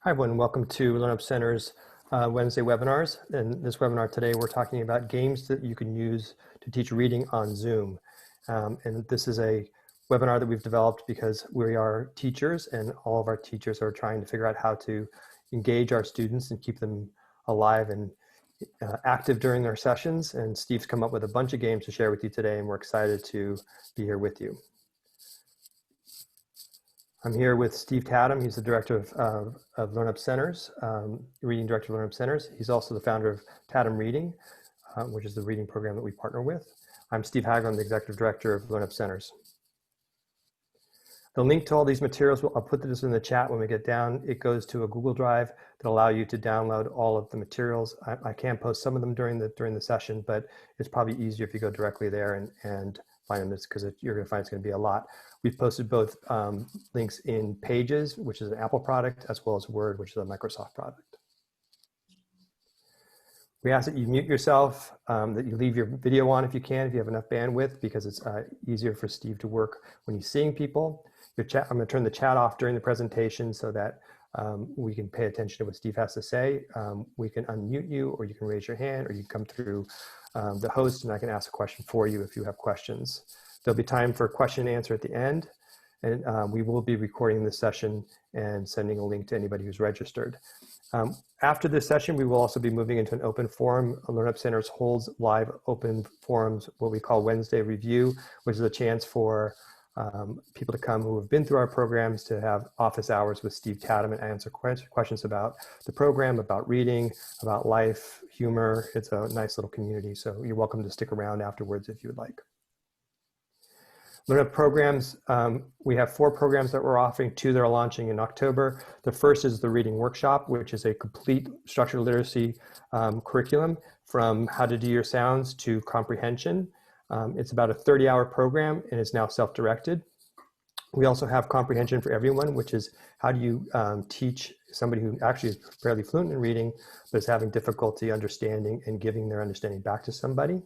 Hi, everyone. Welcome to LearnUp Center's Wednesday webinars. In this webinar today, we're talking about games that you can use to teach reading on Zoom. And this is a webinar that we've developed because we are teachers and all of our teachers are trying to figure out how to engage our students and keep them alive and active during their sessions. And Steve's come up with a bunch of games to share with you today, and we're excited to be here with you. I'm here with Steve Tatum. He's the director of LearnUp Centers, reading director of LearnUp Centers. He's also the founder of Tatum Reading, which is the reading program that we partner with. I'm Steve Hagel. I'm the executive director of LearnUp Centers. The link to all these materials, I'll put this in the chat when we get down. It goes to a Google Drive that allow you to download all of the materials. I can post some of them during the session, but it's probably easier if you go directly there and find them, because you're going to find it's going to be a lot. We've posted both links in Pages, which is an Apple product, as well as Word, which is a Microsoft product. We ask that you mute yourself, that you leave your video on if you can, if you have enough bandwidth, because it's easier for Steve to work when he's seeing people. I'm going to turn the chat off during the presentation so that we can pay attention to what Steve has to say. We can unmute you, or you can raise your hand, or you can come through the host and I can ask a question for you if you have questions. There'll be time for question and answer at the end, and we will be recording this session and sending a link to anybody who's registered. After this session, we will also be moving into an open forum. LearnUp Centers holds live open forums, what we call Wednesday Review, which is a chance for people to come who have been through our programs to have office hours with Steve Tatum and answer questions about the program, about reading, about life, humor. It's a nice little community, so you're welcome to stick around afterwards if you would like. LearnUp programs, we have 4 programs that we're offering, 2 that are launching in October. The first is the Reading Workshop, which is a complete structured literacy curriculum from how to do your sounds to comprehension. It's about a 30-hour program, and it's now self-directed. We also have Comprehension for Everyone, which is how do you teach somebody who actually is fairly fluent in reading, but is having difficulty understanding and giving their understanding back to somebody.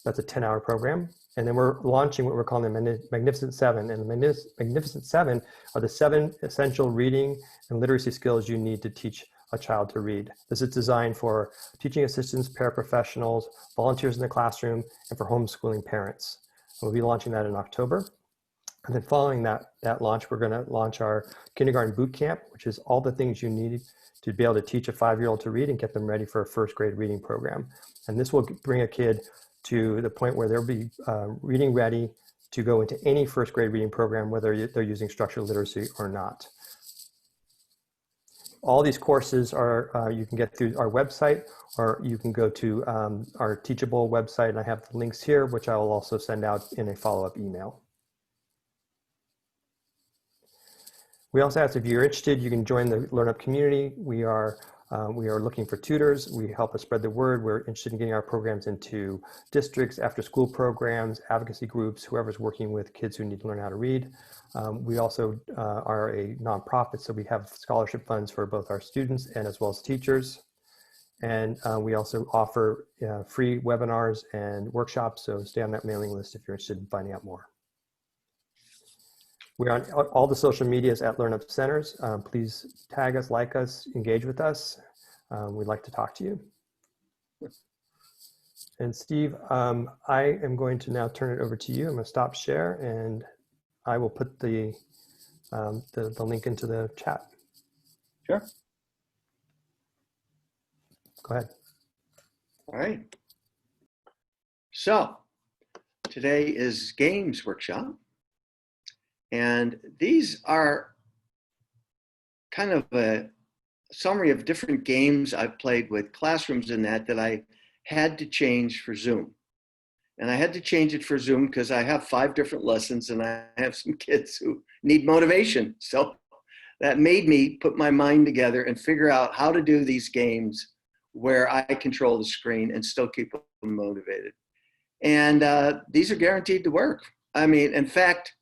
That's a 10-hour program. And then we're launching what we're calling the Magnificent 7. And the Magnificent 7 are the 7 essential reading and literacy skills you need to teach a child to read. This is designed for teaching assistants, paraprofessionals, volunteers in the classroom, and for homeschooling parents. We'll be launching that in October. And then following that launch, we're going to launch our kindergarten boot camp, which is all the things you need to be able to teach a 5-year-old to read and get them ready for a first grade reading program. And this will bring a kid to the point where they'll be reading ready to go into any first grade reading program, whether they're using structured literacy or not. All these courses are you can get through our website, or you can go to our Teachable website, and I have the links here, which I will also send out in a follow-up email. We also ask if you're interested, you can join the LearnUp community. We are looking for tutors. We help us spread the word. We're interested in getting our programs into districts, after-school programs, advocacy groups, whoever's working with kids who need to learn how to read. We also are a nonprofit, so we have scholarship funds for both our students and as well as teachers. And we also offer free webinars and workshops, so stay on that mailing list if you're interested in finding out more. We're on all the social medias at LearnUp Centers. Please tag us, like us, engage with us. We'd like to talk to you. And Steve, I am going to now turn it over to you. I'm going to stop share, and I will put the link into the chat. Sure. Go ahead. All right. So today is Games Workshop. And these are kind of a summary of different games I've played with classrooms in that I had to change for Zoom. And I had to change it for Zoom because I have 5 different lessons and I have some kids who need motivation. So that made me put my mind together and figure out how to do these games where I control the screen and still keep them motivated. And these are guaranteed to work. I mean, in fact,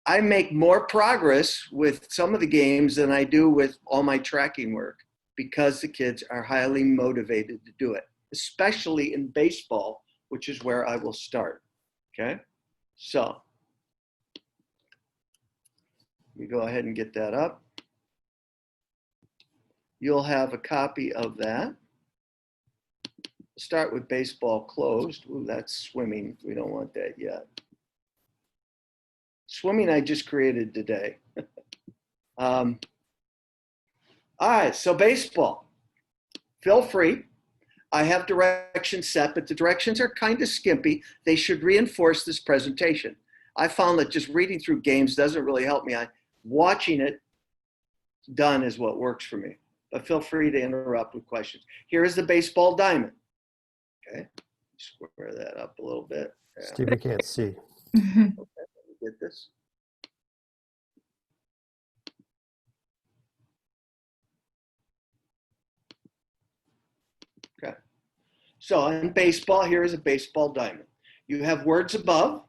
I make more progress with some of the games than I do with all my tracking work because the kids are highly motivated to do it, especially in baseball, which is where I will start, okay? So, let me go ahead and get that up. you'll have a copy of that. Start with baseball closed. Ooh, that's swimming. We don't want that yet. Swimming I just created today. All right, so baseball. Feel free. I have directions set, but the directions are kind of skimpy. They should reinforce this presentation. I found that just reading through games doesn't really help me. Watching it done is what works for me. But feel free to interrupt with questions. Here is the baseball diamond. Okay, square that up a little bit. Yeah. Stephen can't see. Okay, let me get this. Okay, so in baseball, here is a baseball diamond. You have words above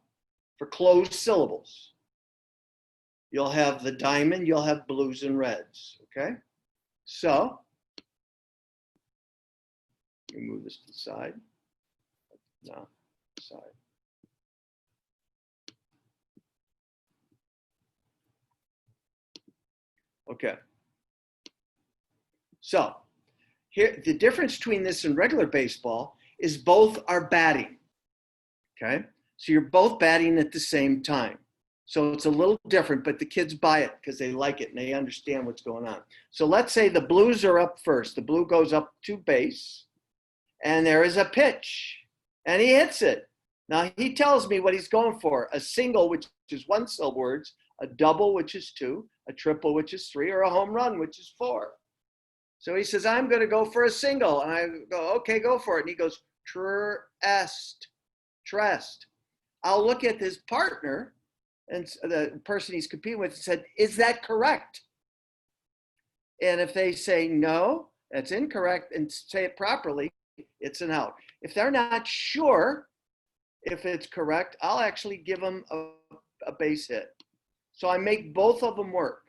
for closed syllables. You'll have the diamond, you'll have blues and reds, okay? So, let me move this to the side. No, side. Okay. So, here, the difference between this and regular baseball is both are batting, okay? So you're both batting at the same time. So it's a little different, but the kids buy it because they like it and they understand what's going on. So let's say the blues are up first. The blue goes up to base, and there is a pitch, and he hits it. Now he tells me what he's going for: a single, which is 1 syllable words, a double, which is 2, a triple, which is 3, or a home run, which is 4. So he says, I'm going to go for a single. And I go, okay, go for it. And he goes, trest. I'll look at his partner and the person he's competing with and said, is that correct? And if they say, no, that's incorrect, and say it properly, it's an out. If they're not sure if it's correct, I'll actually give them a base hit. So I make both of them work.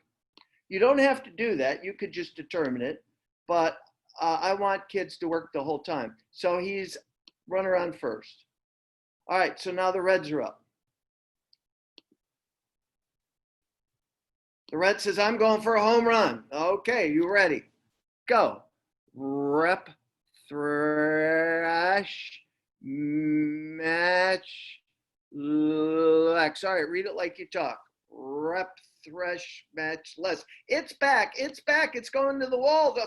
You don't have to do that. You could just determine it. But I want kids to work the whole time. So he's runner on first. All right, so now the reds are up. The red says, I'm going for a home run. Okay, you ready? Go. Rep, thrash, match, lex. All right, read it like you talk. Rep, thresh, match, less. It's back. It's going to the wall. The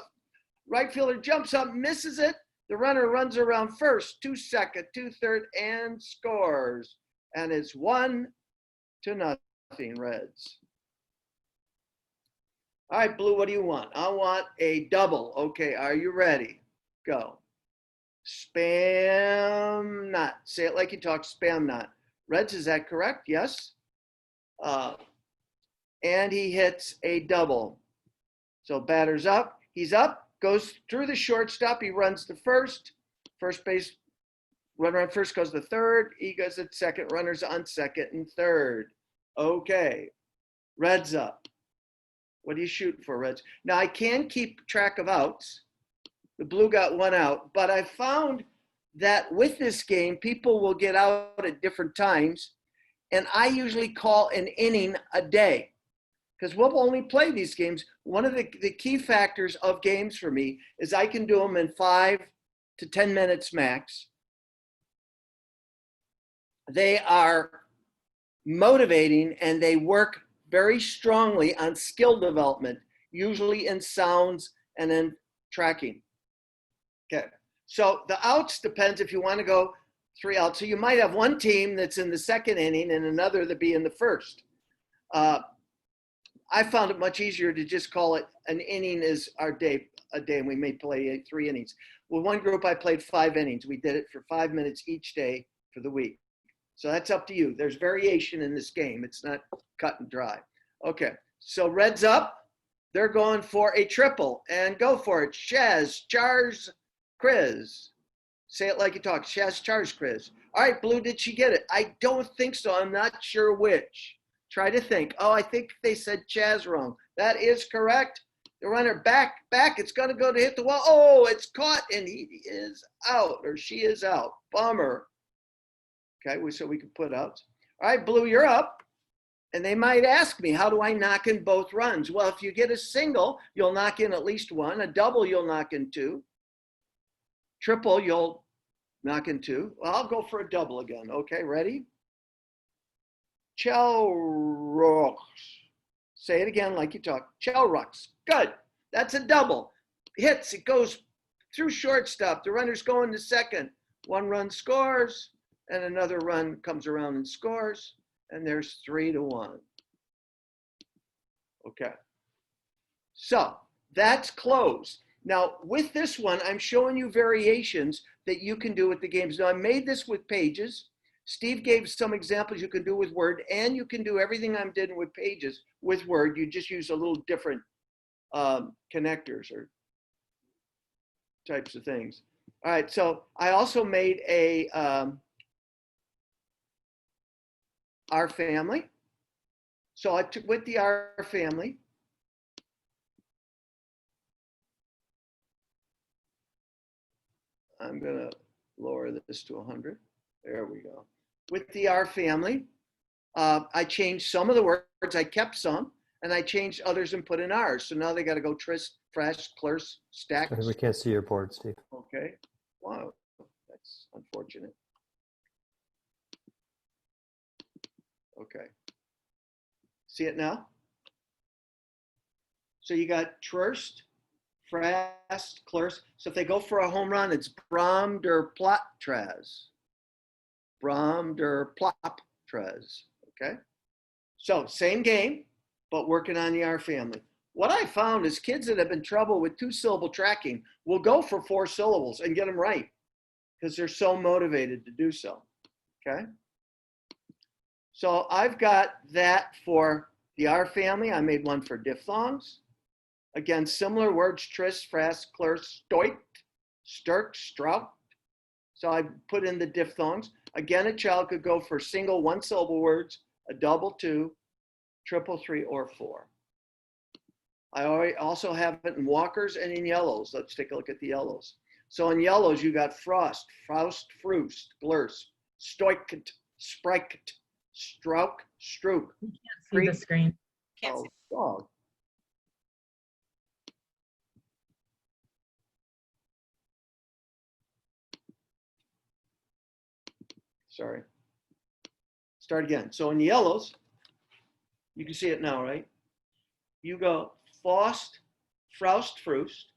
right fielder jumps up, misses it. The runner runs around first, 2 second, 2 third, and scores. And it's 1-0, Reds. All right, Blue, what do you want? I want a double. Okay, are you ready? Go. Spam not. Say it like you talk, spam not. Reds, is that correct? Yes. And he hits a double. So batter's up. He's up, goes through the shortstop. He runs to first. First base, runner on first goes to third. He goes at second. Runners on second and third. Okay. Reds up. What are you shooting for, Reds? Now, I can keep track of outs. The Blue got 1 out, but I found that with this game, people will get out at different times, and I usually call an inning a day because we'll only play these games. One of the key factors of games for me is I can do them in 5 to 10 minutes max. They are motivating, and they work very strongly on skill development, usually in sounds and in tracking. Okay, so the outs depends if you want to go 3 outs. So you might have one team that's in the second inning and another that be in the first. I found it much easier to just call it an inning is a day, and we may play 3 innings. With one group, I played 5 innings. We did it for 5 minutes each day for the week. So that's up to you. There's variation in this game. It's not cut and dry. Okay, so Reds up. They're going for a triple, and go for it. Shaz, Chars, Kriz. Say it like you talk. Shaz, Chars, Kriz. All right, Blue, did she get it? I don't think so. I'm not sure which. Try to think. Oh, I think they said Chaz wrong. That is correct. The runner back. It's going to go to hit the wall. Oh, it's caught, and he is out, or she is out. Bummer. Okay, so we can put out. All right, Blue, you're up. And they might ask me, how do I knock in both runs? Well, if you get a single, you'll knock in at least one. A double, you'll knock in two. Triple, you'll knock in two. Well, I'll go for a double again. Okay, ready? Chelrux. Say it again like you talk. Chelrux. Good. That's a double. Hits. It goes through shortstop. The runner's going to second. One run scores, and another run comes around and scores, and there's 3-1. Okay. So that's closed. Now, with this one, I'm showing you variations that you can do with the games. Now, I made this with pages. Steve gave some examples you can do with Word, and you can do everything I'm doing with pages with Word. You just use a little different connectors or types of things. All right, so I also made a R family. So I took with the R family, I'm gonna lower this to 100. There we go. With the R family, I changed some of the words. I kept some, and I changed others and put in R's. So now they got to go tris, fresh, close, stack. We can't see your board, Steve. Okay. Wow, that's unfortunate. Okay. See it now? So you got Trurst, Frast, Klurst. So if they go for a home run, it's Brom der Plottrez. Brom der Plottrez. Okay. So same game, but working on the R family. What I found is kids that have been trouble with 2-syllable tracking will go for 4 syllables and get them right because they're so motivated to do so. Okay. So I've got that for the R family. I made one for diphthongs. Again, similar words, tris, frast, klurst, stoit, stirk, strout. So I put in the diphthongs. Again, a child could go for single 1-syllable words, a double 2, triple 3, or 4. I also have it in walkers and in yellows. Let's take a look at the yellows. So in yellows, you got frost, faust, frust, glurst, stoiket, spriket, strouk, strook. You can't see the screen. Can't see. Dog. Sorry. Start again. So in yellows, you can see it now, right? You go Faust, Froust, Frust,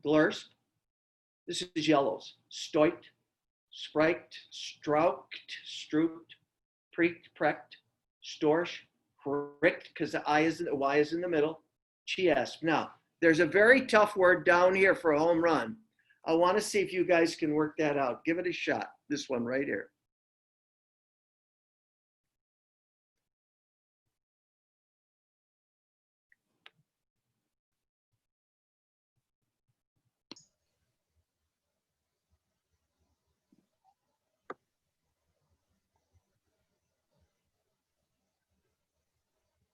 Glurst. This is yellows. Stoit, Spreikt, Straukt, Strukt, Preekt, Prekt, Storch, Richt, because the Y is in the middle. Chiesp. Now, there's a very tough word down here for a home run. I want to see if you guys can work that out. Give it a shot. This one right here.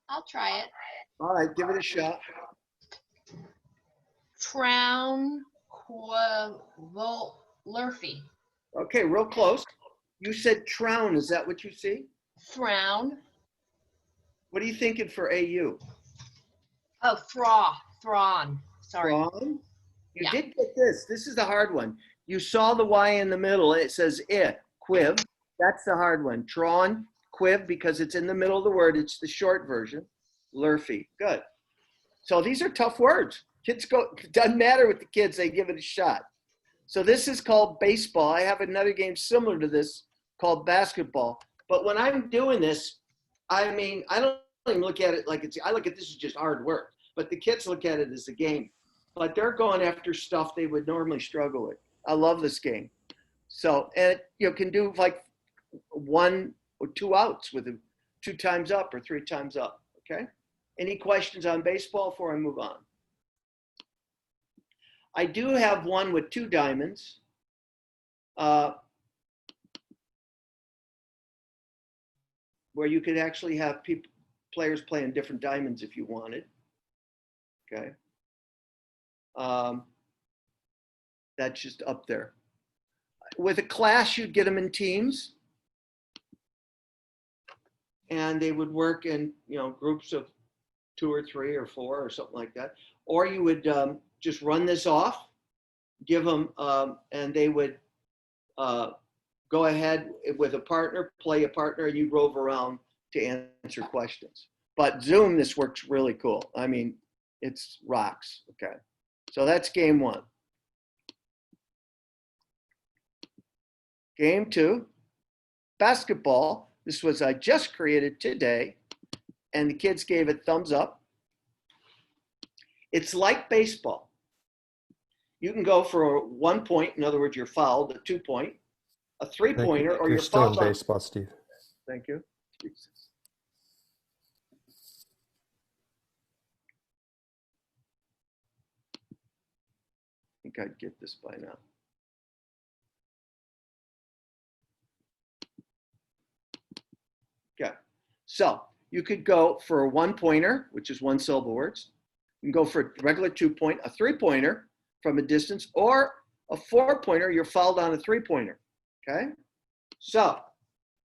I'll try it. All right, give it a shot. Trown Lurfy. Okay, real close. You said trown. Is that what you see? Thrown. What are you thinking for AU? Oh, Thrawn. Sorry. Thrawn? You Yeah. did get this. This is the hard one. You saw the Y in the middle and it says quiv. That's the hard one. Trawn, quiv, because it's in the middle of the word. It's the short version. Lurfy. Good. So these are tough words. Kids go, doesn't matter with the kids, they give it a shot. So this is called baseball. I have another game similar to this called basketball. But when I'm doing this, I mean, I don't even look at it like I look at this as just hard work. But the kids look at it as a game. But they're going after stuff they would normally struggle with. I love this game. So, and you can do like 1 or 2 outs with it, 2 times up or 3 times up. Okay. Any questions on baseball before I move on? I do have one with 2 diamonds. Where you could actually have players playing different diamonds if you wanted. Okay. That's just up there. With a class, you'd get them in teams. and they would work in, groups of 2 or 3 or 4 or something like that. Or you would just run this off, give them, and they would go ahead with a partner, play a partner, and you rove around to answer questions. But Zoom, this works really cool. I mean, it's rocks. Okay, so that's game 1. Game 2, basketball. This was I just created today, and the kids gave it thumbs up. It's like baseball. You can go for a 1 point, in other words, you're fouled, a 2 point, a 3-pointer, or You're you're still in fouled on. baseball, Steve. Thank you. Jesus. I think I'd get this by now. Okay, so you could go for a 1-pointer, which is 1-syllable words. You can go for a regular 2-point, a 3-pointer from a distance, or a 4-pointer, you're fouled on a 3-pointer. Okay, so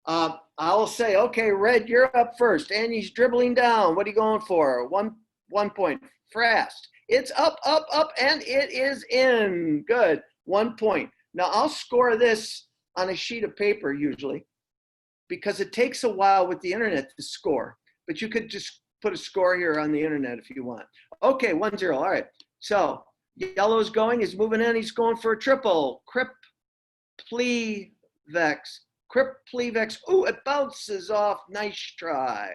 I will say, okay, Red, you're up first, and he's dribbling down. What are you going for? One point, fast. It's up, up, up, and it is in. Good, 1 point. Now I'll score this on a sheet of paper usually, because it takes a while with the internet to score. But you could just put a score here on the internet if you want. Okay, 1-0. All right. So yellow's going. He's moving in. He's going for a triple. Crip-plea-vex. Crip-plea-vex. Ooh, it bounces off. Nice try.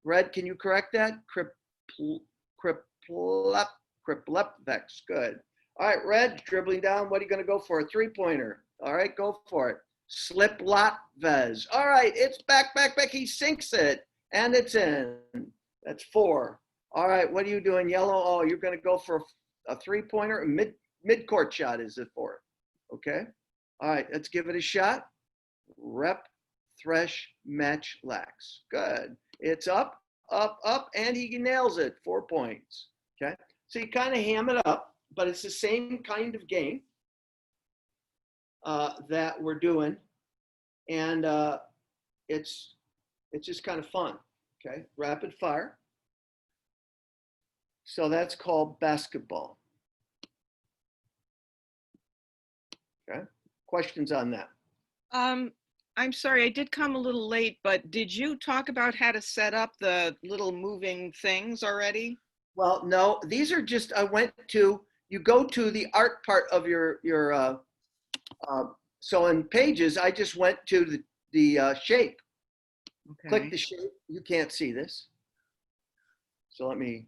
Red, can you correct that? Crip-lep-vex. Good. All right, Red, dribbling down. What are you going to go for? A 3-pointer. All right, go for it. Slip-lot-vez. All right, it's back. He sinks it, and it's in. That's 4. All right, what are you doing, yellow? Oh, you're going to go for a 3-pointer. Mid-court shot is it for? Okay. All right, let's give it a shot. Rep, thresh, match, lax. Good. It's up, up, up, and he nails it. 4 points. Okay. So you kind of ham it up, but it's the same kind of game that we're doing, and it's just kind of fun. Okay, rapid fire. So that's called basketball. Okay, questions on that? I'm sorry, I did come a little late, but did you talk about how to set up the little moving things already? Well, no, these are just, you go to the art part of your so in Pages, I just went to the shape. Okay. Click the shape. You can't see this. So let me.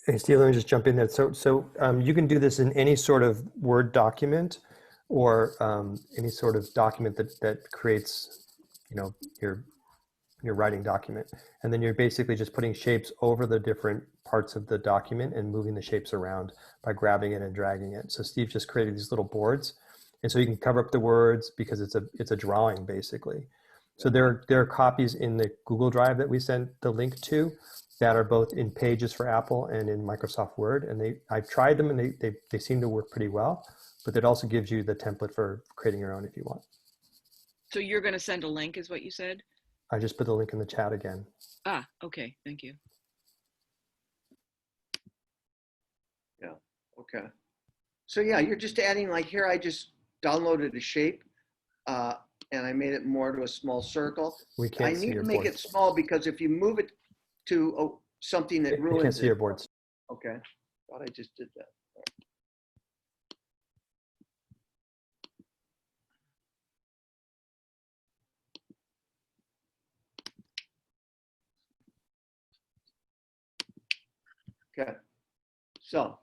Hey, Steve, let me just jump in there. So you can do this in any sort of Word document or any sort of document that creates, your writing document. And then you're basically just putting shapes over the different parts of the document and moving the shapes around by grabbing it and dragging it. So Steve just created these little boards. And so you can cover up the words because it's a drawing basically. So there are copies in the Google Drive that we sent the link to that are both in Pages for Apple and in Microsoft Word. And I've tried them and they seem to work pretty well, but it also gives you the template for creating your own if you want. So you're going to send a link is what you said? I just put the link in the chat again. Ah, okay, thank you. Yeah, okay. So yeah, you're just adding, like here, I just downloaded a shape and I made it more to a small circle. We can't I see need your to make board. it small because if you move it to something that You ruins can't see it. your boards. Okay, thought I just did that. Okay, so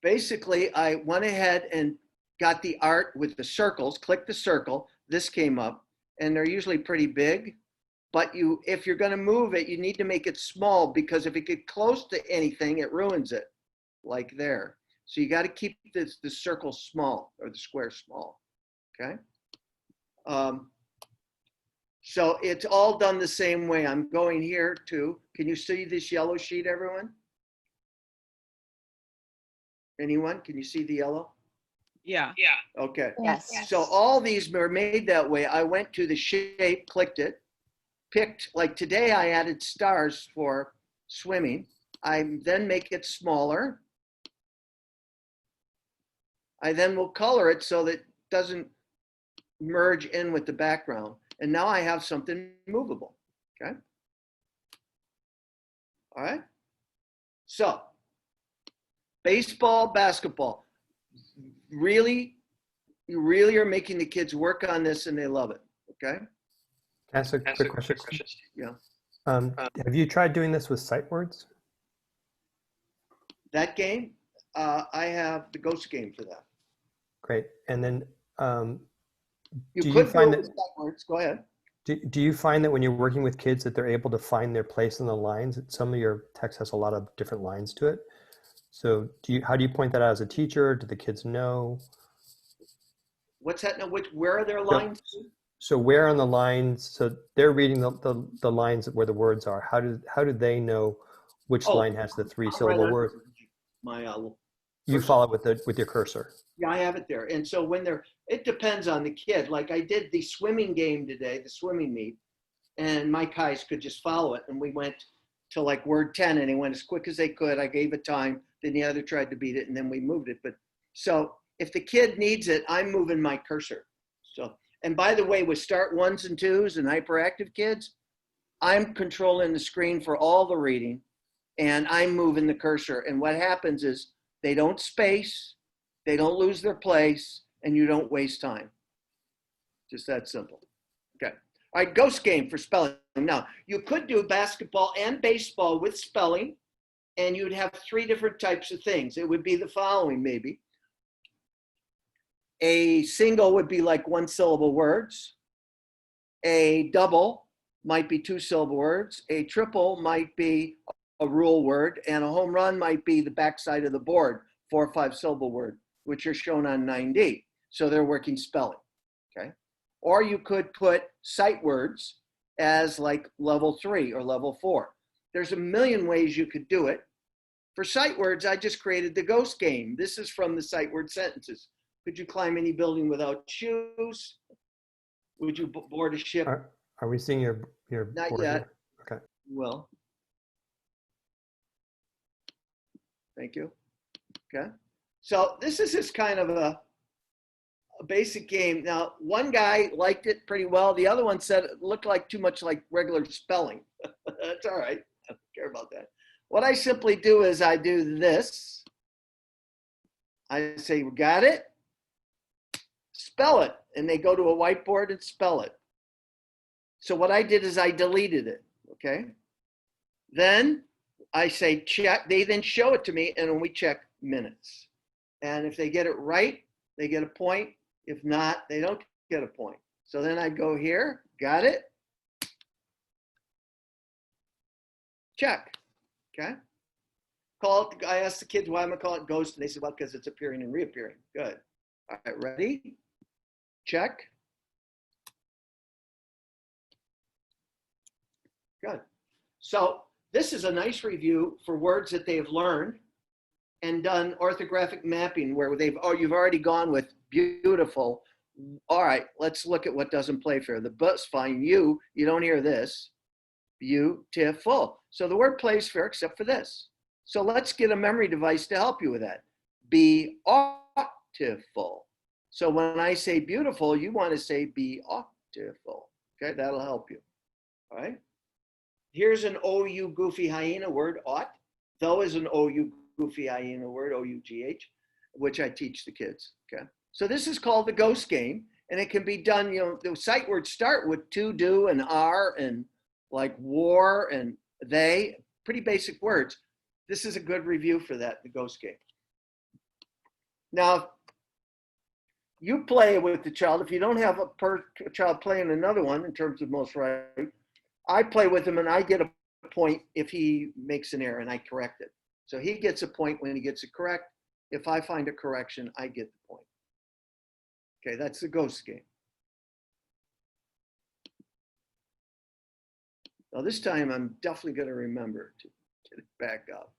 basically I went ahead and got the art with the circles, click the circle, this came up, and they're usually pretty big, but if you're gonna move it, you need to make it small because if it gets close to anything, it ruins it, like there. So you gotta keep the circle small, or the square small, okay? So it's all done the same way. I'm going here to, can you see this yellow sheet, everyone? Anyone? Can you see the yellow? Yeah. Okay. Yes. So all these were made that way. I went to the shape, clicked it, picked, like today I added stars for swimming. I then make it smaller. I then will color it so that it doesn't merge in with the background. And now I have something movable, okay? All right. So baseball, basketball, really, you really are making the kids work on this and they love it, okay? Can I ask a quick question? Yeah. Have you tried doing this with sight words? That game, I have the ghost game for that. Great. And then You Do you could find do it that- with sight words. Go ahead. do you find that when you're working with kids that they're able to find their place in the lines? Some of your text has a lot of different lines to it. So how do you point that out as a teacher? Do the kids know? What's that now? Where are their lines? So where on the lines, so they're reading the lines where the words are. How do they know which Oh, line has the three Right syllable on word? my You cursor. follow with your cursor. Yeah, I have it there. And so when it depends on the kid. Like I did the swimming game today, the swimming meet, and my guys could just follow it. And we went to like word 10 and they went as quick as they could. I gave it time. Then the other tried to beat it and then we moved it. But so if the kid needs it, I'm moving my cursor. So, and by the way, with start 1s and 2s and hyperactive kids, I'm controlling the screen for all the reading and I'm moving the cursor. And what happens is they don't space, they don't lose their place, and you don't waste time. Just that simple. Okay. All right, ghost game for spelling. Now, you could do basketball and baseball with spelling, and you'd have 3 different types of things. It would be the following, maybe. A single would be like 1-syllable words. A double might be 2-syllable words. A triple might be a rule word, and a home run might be the backside of the board, 4 or 5-syllable word, which are shown on 9D. So they're working spelling, okay? Or you could put sight words as like level 3 or level 4. There's a million ways you could do it. For sight words, I just created the ghost game. This is from the sight word sentences. Could you climb any building without shoes? Would you board a ship? Are we seeing your Not board yet. here? Okay. Well, thank you. Okay. So this is just kind of a basic game. Now, one guy liked it pretty well. The other one said it looked like too much like regular spelling. That's all right. I don't care about that. What I simply do is I do this. I say, got it? Spell it. And they go to a whiteboard and spell it. So what I did is I deleted it, okay? Then I say check. They then show it to me, and when we check minutes. And if they get it right, they get a point. If not, they don't get a point. So then I go here, got it? Check, okay? Call it, I asked the kids, why am I calling it ghost? And they said, well, because it's appearing and reappearing. Good. All right, ready? Check. Good. So this is a nice review for words that they've learned and done orthographic mapping where you've already gone with beautiful. All right, let's look at what doesn't play fair. The bus fine, you don't hear this. Beautiful. So the word plays fair except for this. So let's get a memory device to help you with that. Beautiful. So when I say beautiful, you want to say beautiful. Okay, that'll help you. All right. Here's an OU goofy hyena word, ought. Though is an OU goofy hyena word, OUGH, which I teach the kids, okay? So this is called the ghost game, and it can be done, the sight words start with to, do, and are, and like war, and they, pretty basic words. This is a good review for that, the ghost game. Now, you play with the child. If you don't have a child playing another one in terms of most right, I play with him and I get a point if he makes an error and I correct it. So he gets a point when he gets it correct. If I find a correction, I get the point. Okay, that's the ghost game. Now this time I'm definitely going to remember to get it back up.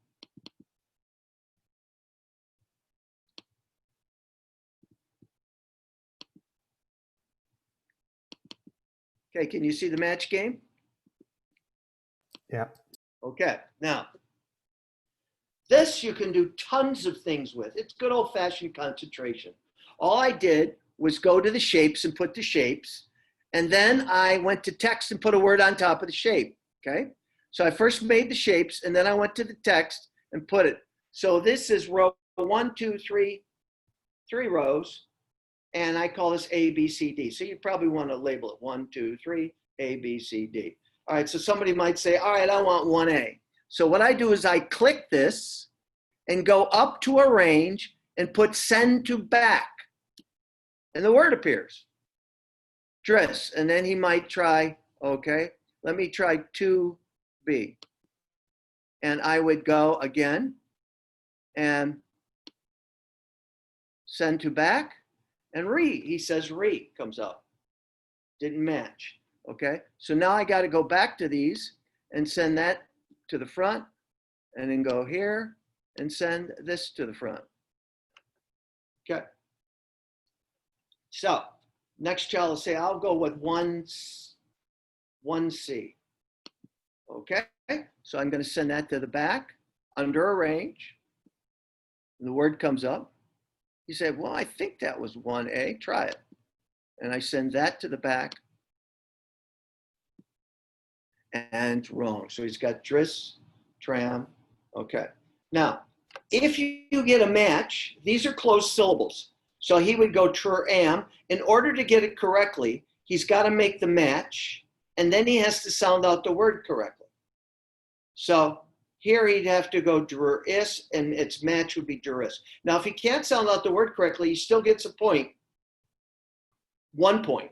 Okay, can you see the match game? Yeah. Okay, now, this you can do tons of things with. It's good old-fashioned concentration. All I did was go to the shapes and put the shapes, and then I went to text and put a word on top of the shape, okay? So I first made the shapes, and then I went to the text and put it. So this is row 1, 2, 3, 3 rows, and I call this A, B, C, D. So you probably want to label it 1, 2, 3, A, B, C, D. All right, so somebody might say, all right, I want 1A. So what I do is I click this and go up to a range and put send to back. And the word appears, dress. And then he might try, okay, let me try 2B. And I would go again and send to back and he says comes up. Didn't match, okay? So now I gotta go back to these and send that to the front and then go here and send this to the front. Okay. So next child will say, I'll go with 1C. Okay, so I'm going to send that to the back under a range. And the word comes up. You say, well, I think that was 1A. Try it. And I send that to the back. And it's wrong. So he's got dris, tram. Okay. Now, if you get a match, these are closed syllables. So he would go tr-am. In order to get it correctly, he's got to make the match, and then he has to sound out the word correctly. So here he'd have to go dr-is, and its match would be dr-is. Now, if he can't sound out the word correctly, he still gets a point, 1 point,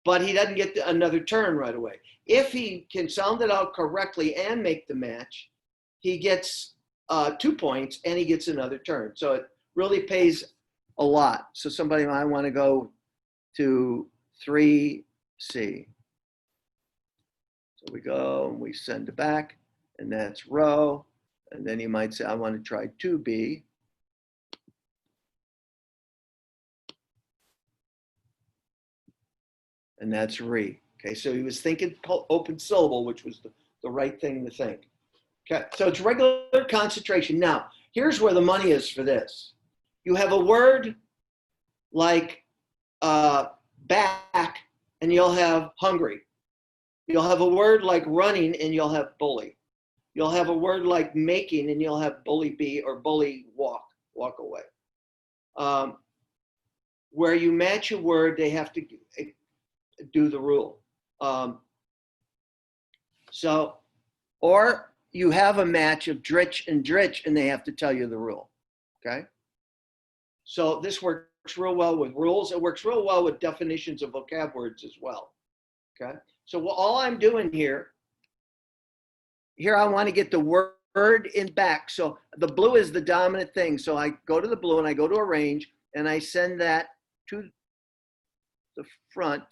but he doesn't get another turn right away. If he can sound it out correctly and make the match, he gets 2 points and he gets another turn. So it really pays a lot. So somebody might want to go to 3C. So we go and we send it back, and that's row. And then you might say, I want to try 2B. And that's re. Okay, so he was thinking open syllable, which was the right thing to think. Okay, so it's regular concentration. Now, here's where the money is for this. You have a word like back, and you'll have hungry. You'll have a word like running, and you'll have bully. You'll have a word like making, and you'll have bully be or bully walk away. Where you match a word, they have to do the rule. Or you have a match of dritch, and they have to tell you the rule, okay? So this works real well with rules. It works real well with definitions of vocab words as well, okay? So all I'm doing here I want to get the word in back. So the blue is the dominant thing. So I go to the blue and I go to a range and I send that to the front,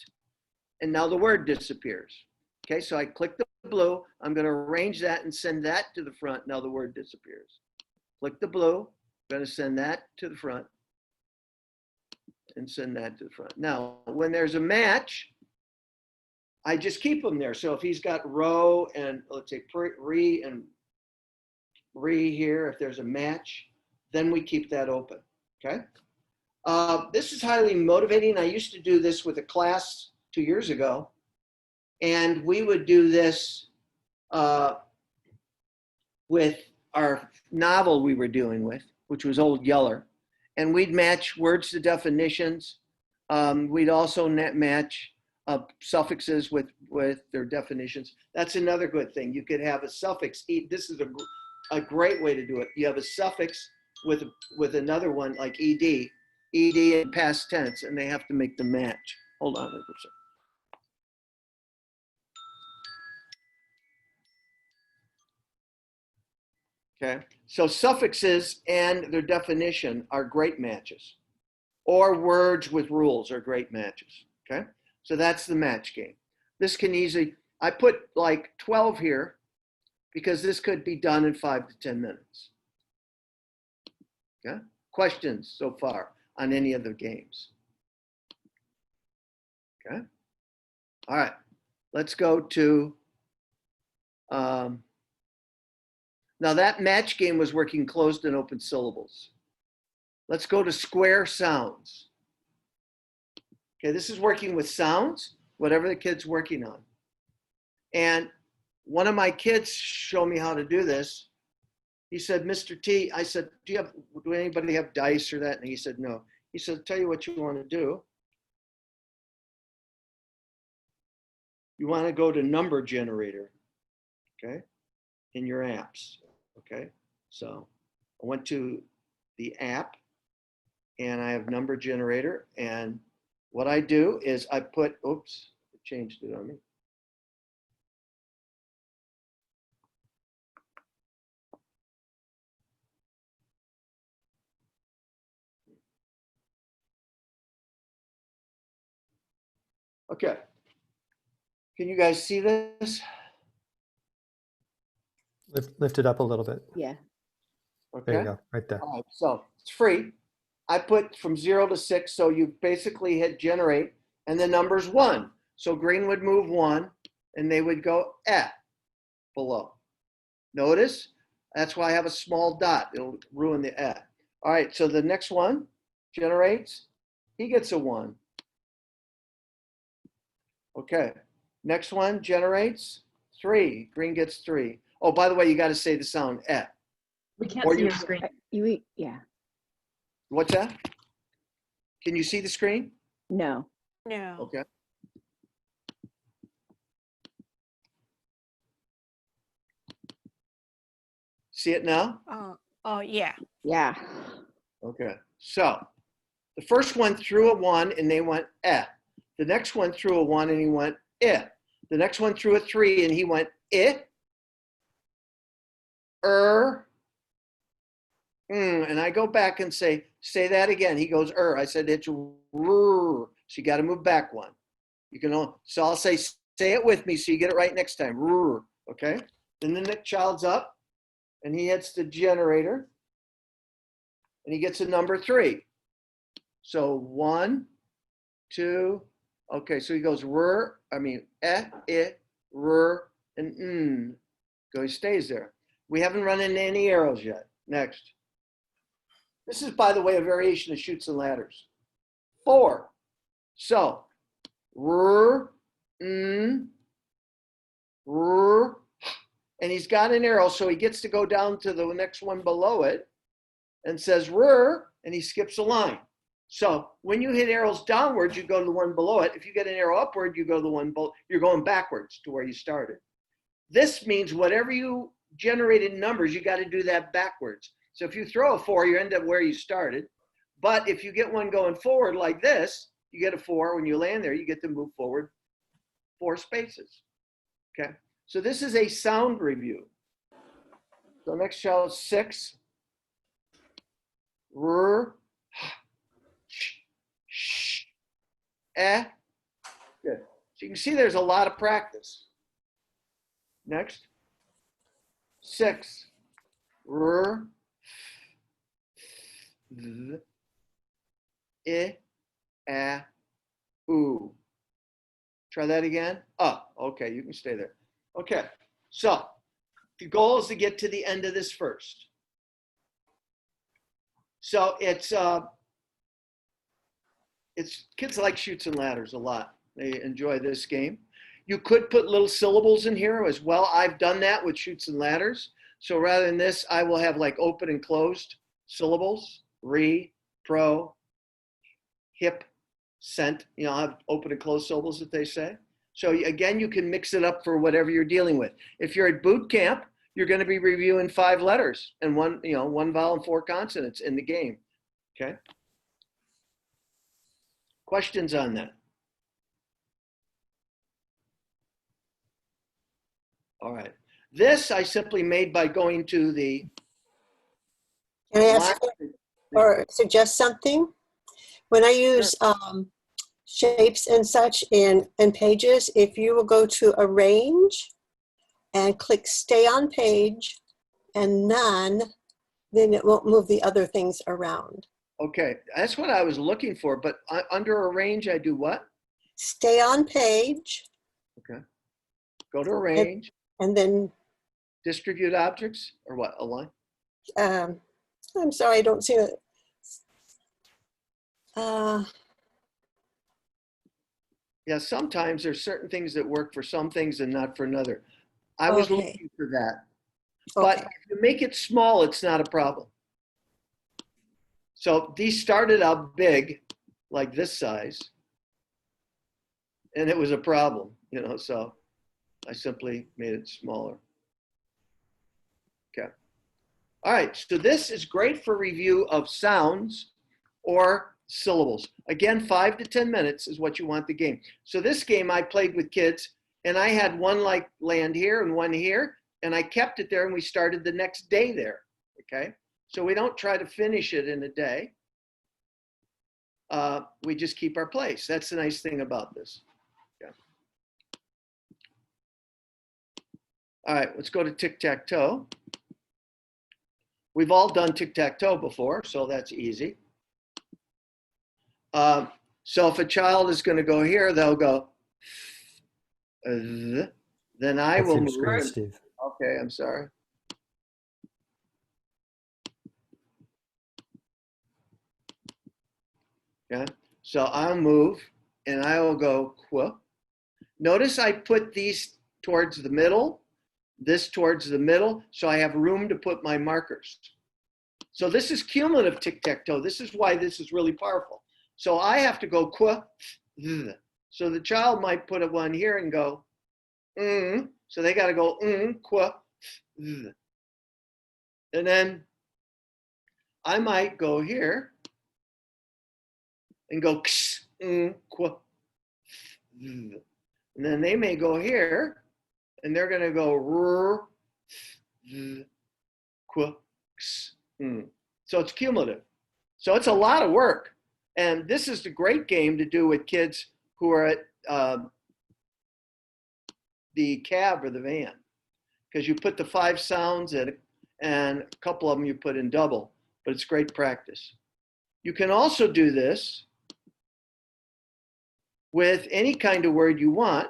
and now the word disappears. Okay, so I click the blue, I'm going to arrange that and send that to the front. Now the word disappears. Click the blue, I'm going to send that to the front and send that to the front. Now, when there's a match, I just keep them there. So if he's got row and let's say re and re here, if there's a match, then we keep that open, okay? This is highly motivating. I used to do this with a class 2 years ago, and we would do this with our novel we were dealing with, which was Old Yeller, and we'd match words to definitions. We'd also match suffixes with their definitions. That's another good thing. You could have a suffix. This is a great way to do it. You have a suffix with another one like ed in past tense, and they have to make the match. Hold on a second. Okay, so suffixes and their definition are great matches, or words with rules are great matches. Okay, so that's the match game. This can easily, I put like 12 here because this could be done in 5 to 10 minutes. Okay, questions so far on any of the games? Okay, all right. let's go to, now that match game was working closed and open syllables. Let's go to square sounds. Okay, this is working with sounds, whatever the kid's working on. And one of my kids showed me how to do this. He said, Mr. T, I said, do anybody have dice or that? And he said, no. He said, tell you what you want to do. You want to go to number generator, okay, in your apps, okay? So I went to the app and I have number generator. And what I do is I put, oops, it changed it on me. Okay. Can you guys see this? Lift it up a little bit. Yeah. Okay. There you go, right there. All right, so it's free. I put from 0 to 6, so you basically hit generate, and the number's 1. So green would move 1, and they would go below. Notice? That's why I have a small dot. It'll ruin the . All right, so the next one generates. He gets a 1. Okay, next one generates 3. Green gets 3. Oh, by the way, you got to say the sound . We can't Or see you- your screen. Yeah. What's that? Can you see the screen? No. No. Okay. See it now? Oh, yeah. Yeah. Okay. So the first one threw a 1 and they went . The next one threw a 1 and he went . The next one threw a 3 and he went . And I go back and say that again. He goes I said it's so you got to move back 1. You can so I'll say it with me so you get it right next time. Okay. Then the next child's up and he hits the generator and he gets a number 3. So 1, 2. Okay, so he goes and Go, he stays there. We haven't run into any arrows yet. Next. This is, by the way, a variation of chutes and ladders. 4. So, and he's got an arrow, so he gets to go down to the next one below it and says and he skips a line. So when you hit arrows downwards, you go to the one below it. If you get an arrow upward, you go to the one below. You're going backwards to where you started. This means whatever you generated in numbers, you got to do that backwards. So if you throw a 4, you end up where you started. But if you get one going forward like this, you get a 4. When you land there, you get to move forward 4 spaces. Okay. So this is a sound review. So next shell is 6. Good. So you can see there's a lot of practice. Next. 6. Try that again. Okay, you can stay there. Okay, so the goal is to get to the end of this first. So it's kids like chutes and ladders a lot. They enjoy this game. You could put little syllables in here as well. I've done that with chutes and ladders. So rather than this, I will have like open and closed syllables, pro, hip, sent. I'll have open and closed syllables that they say. So again, you can mix it up for whatever you're dealing with. If you're at boot camp, you're going to be reviewing 5 letters and one vowel and 4 consonants in the game. Okay. Questions on that? All right. This I simply made by going to the. Can I ask or suggest something? When I use shapes and such in pages, if you will go to Arrange and click Stay on Page and None, then it won't move the other things around. Okay, that's what I was looking for, but under Arrange, I do what? Stay on Page. Okay. Go to arrange, And then, distribute objects, or what, align? I'm sorry, I don't see it. Yeah, sometimes there's certain things that work for some things and not for another. I was Okay. looking for that. But Okay. if you make it small, it's not a problem. So these started out big, like this size, and it was a problem, you know, so I simply made it smaller. Okay. All right, so this is great for review of sounds or syllables. Again, 5 to 10 minutes is what you want the game. So this game I played with kids, and I had one like land here and one here, and I kept it there, and we started the next day there, okay? So we don't try to finish it in a day. We just keep our place. That's the nice thing about this. Yeah. All right, let's go to tic-tac-toe. We've all done tic-tac-toe before, so that's easy. So if a child is going to go here, they'll go, then I That's will your move. screen, Steve. Okay, I'm sorry. Okay, so I'll move and I will go qua. Notice I put these towards the middle, this towards the middle, so I have room to put my markers. So this is cumulative tic-tac-toe. This is why this is really powerful. So I have to go qua. So the child might put a one here and go, so they got to go qua. And then I might go here and go qua. And then they may go here and they're going to go qua. So it's cumulative. So it's a lot of work. And this is a great game to do with kids who are at the cab or the van, because you put the 5 sounds in and a couple of them you put in double, but it's great practice. You can also do this with any kind of word you want.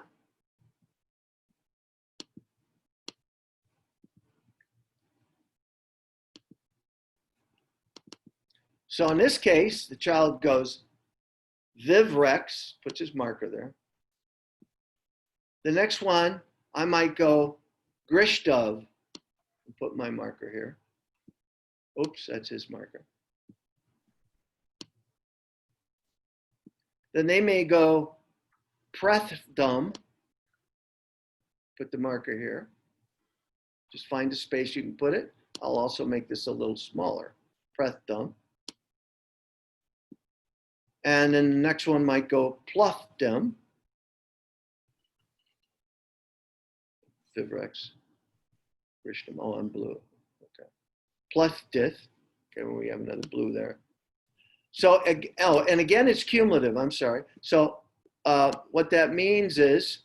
So in this case, the child goes Vivrex, puts his marker there. The next one, I might go Grishdov, and put my marker here. Oops, that's his marker. Then they may go Prethdum, put the marker here. Just find a space you can put it. I'll also make this a little smaller, Prethdum. And then the next one might go Pluffdom. Vivrex. Grishdom. Oh, I'm blue. Okay. Pluffdith. Okay, well, we have another blue there. So, oh, and again, it's cumulative. I'm sorry. So what that means is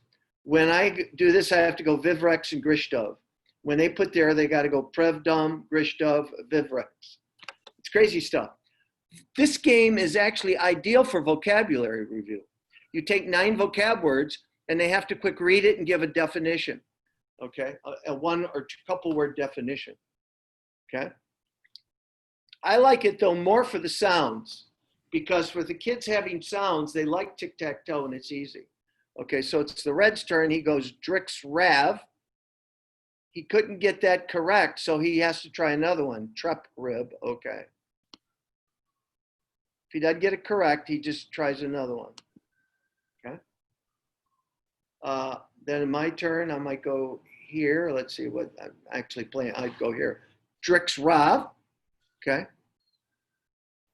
when I do this, I have to go Vivrex and Grishdov. When they put there, they got to go Prevdom, Grishdov, Vivrex. It's crazy stuff. This game is actually ideal for vocabulary review. You take 9 vocab words and they have to quick read it and give a definition. Okay, a 1 or 2 couple word definition. Okay. I like it though more for the sounds, because for the kids having sounds, they like tic-tac-toe and it's easy. Okay, so it's the red's turn. He goes Drix Rav. He couldn't get that correct, so he has to try another one. Trep Rib. Okay. If he doesn't get it correct, he just tries another one. Okay. Then in my turn, I might go here. Let's see what I'm actually playing. I'd go here. Drix Rav. Okay.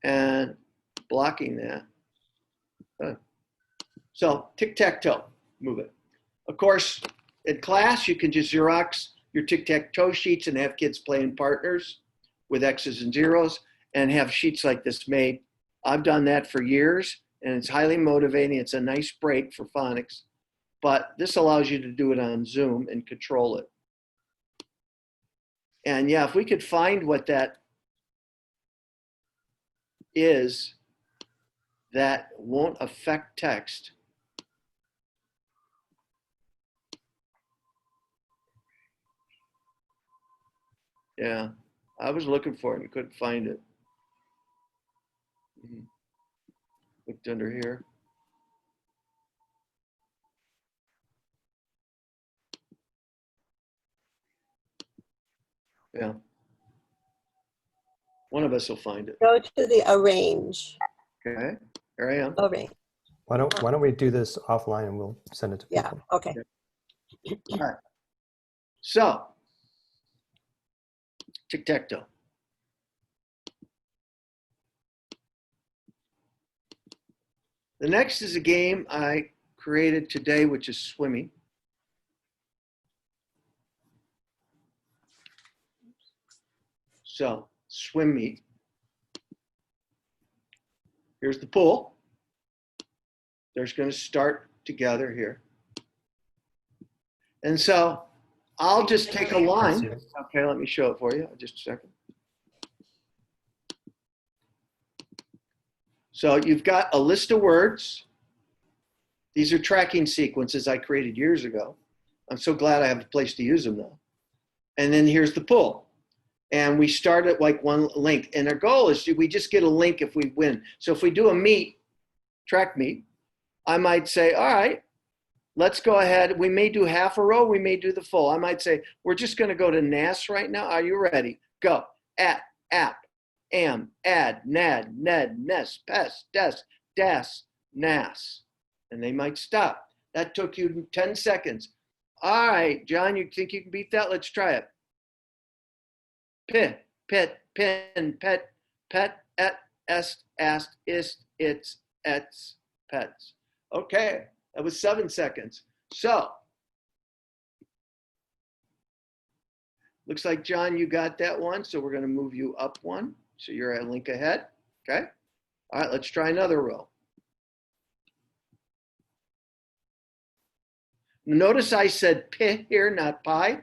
And blocking that. So tic-tac-toe, move it. Of course, in class, you can just Xerox your tic-tac-toe sheets and have kids play in partners with X's and zeros and have sheets like this made. I've done that for years and it's highly motivating. It's a nice break for phonics, but this allows you to do it on Zoom and control it. And yeah, if we could find what that is that won't affect text. Yeah, I was looking for it and couldn't find it. Looked under here. Yeah. One of us will find it. Go to the arrange. Okay, here I am. Arrange. Why don't we do this offline and we'll send it to Yeah, people. okay. All right. So, tic-tac-toe. The next is a game I created today, which is swimming. So, swim meet. Here's the pool. They're going to start together here. And so I'll just take a line. Okay, let me show it for you. Just a second. So you've got a list of words. These are tracking sequences I created years ago. I'm so glad I have a place to use them now. And then here's the pool. And we start at like one link. And our goal is we just get a link if we win. So if we do a meet, track meet, I might say, all right, let's go ahead. We may do half a row. We may do the full. I might say, we're just going to go to NAS right now. Are you ready? Go. At, app, am, add, nad, ned, nest, pest, des, das, nas. And they might stop. That took you 10 seconds. All right, John, you think you can beat that? Let's try it. Pit, pit, pin, pet, pet, et, est, ast, ist, its, ets, pets. Okay, that was 7 seconds. So, looks like, John, you got that one. So we're going to move you up one. So you're a link ahead. Okay. All right, let's try another row. Notice I said pi here, not pi,